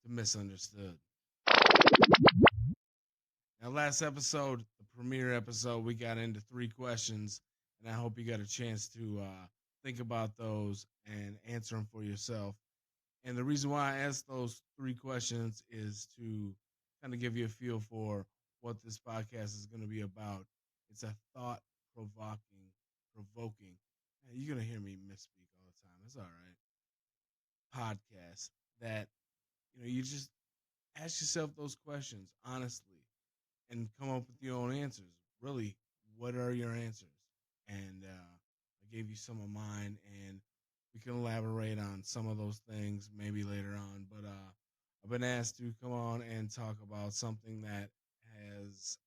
to Misunderstood. Now, last episode, the premiere episode, we got into three questions, and I hope you got a chance to think about those and answer them for yourself. And the reason why I asked those three questions is to kind of give you a feel for what this podcast is going to be about. It's a thought provoking. You're going to hear me misspeak all the time. It's all right. Podcast that you just ask yourself those questions honestly and come up with your own answers. Really, what are your answers? And I gave you some of mine, and we can elaborate on some of those things maybe later on. But I've been asked to come on and talk about something that has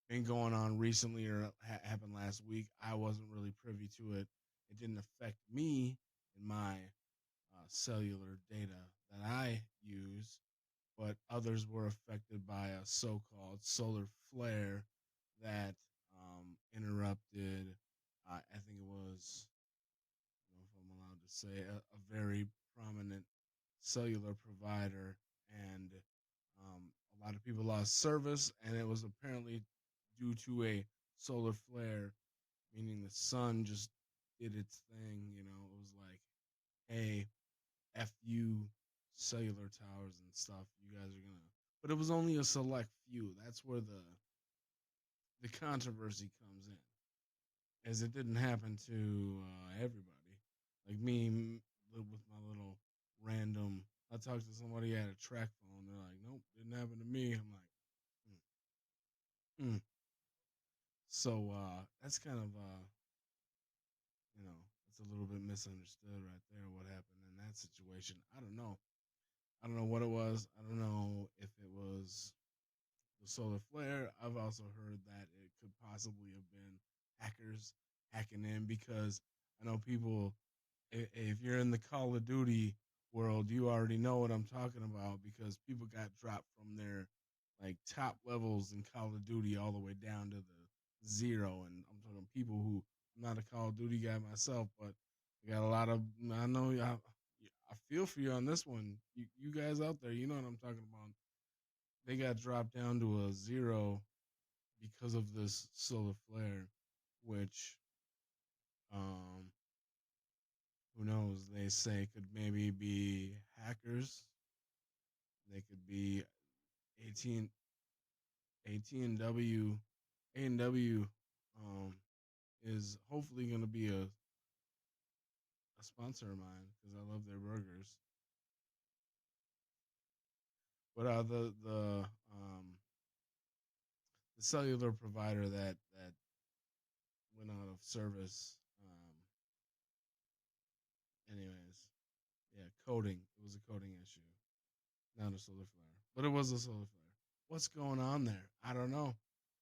been going on recently or happened last week. I wasn't really privy to it. It didn't affect me in my cellular data that I use, but others were affected by a so-called solar flare that interrupted. I think it was, I don't know if I'm allowed to say, a very prominent cellular provider, and a lot of people lost service, and it was apparently due to a solar flare, meaning the sun just did its thing. It was like, hey, F you cellular towers and stuff. You guys are gonna, but it was only a select few. That's where the controversy comes in, as it didn't happen to everybody. Like me with my little random. I talked to somebody at a track phone. They're like, "Nope, didn't happen to me." I'm like, mm. So that's kind of it's a little bit misunderstood right there. What happened in that situation? I don't know. I don't know what it was. I don't know if it was the solar flare. I've also heard that it could possibly have been hackers hacking in, because I know people. If you're in the Call of Duty world, you already know what I'm talking about, because people got dropped from their like top levels in Call of Duty all the way down to the zero. And I'm talking people who, I'm not a Call of Duty guy myself, but I got a lot of. I know I feel for you on this one. You guys out there, you know what I'm talking about. They got dropped down to a zero because of this solar flare, which um who knows? They say could maybe be hackers. They could be 18 AT&W. A&W is hopefully going to be a sponsor of mine because I love their burgers. But the cellular provider that went out of service. Anyways, yeah, coding. It was a coding issue, not a solar flare, but it was a solar flare. What's going on there? I don't know.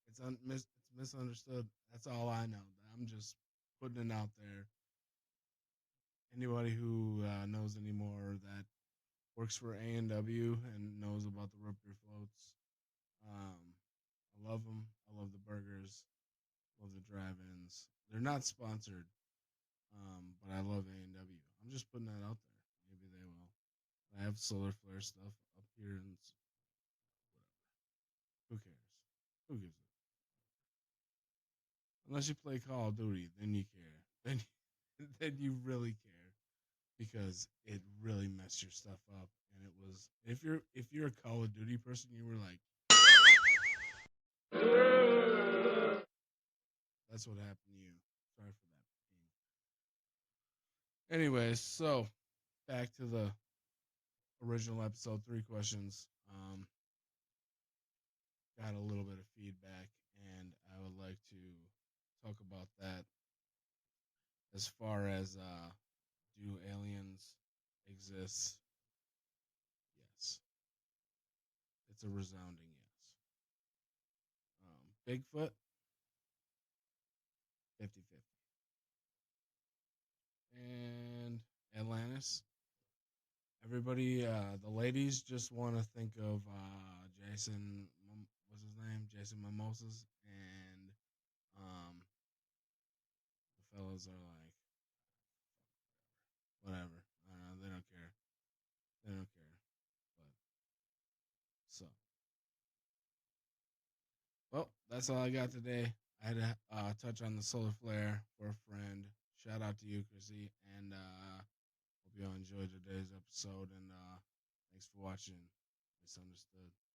It's misunderstood. That's all I know. I'm just putting it out there. Anybody who knows any more that works for A&W and knows about the root beer floats, I love them. I love the burgers. Love the drive-ins. They're not sponsored, but I love A&W. I'm just putting that out there. Maybe they will. I have solar flare stuff up here, and whatever. Who cares? Who gives it? Unless you play Call of Duty, then you care. Then you really care, because it really messed your stuff up. And it was, if you're a Call of Duty person, you were like, that's what happened to you. Sorry for that. Anyways, so back to the original episode. Three questions. Got a little bit of feedback, and I would like to talk about that. As far as do aliens exist? Yes, it's a resounding yes. Bigfoot, 50-50. And Atlantis. Everybody, the ladies just want to think of Jason. What's his name? Jason Mimosas, and the fellas are like, whatever. I don't know. They don't care. They don't care. That's all I got today. I had to touch on the solar flare for a friend. Shout out to you, Chrissy, and hope you all enjoyed today's episode. And thanks for watching. Misunderstood.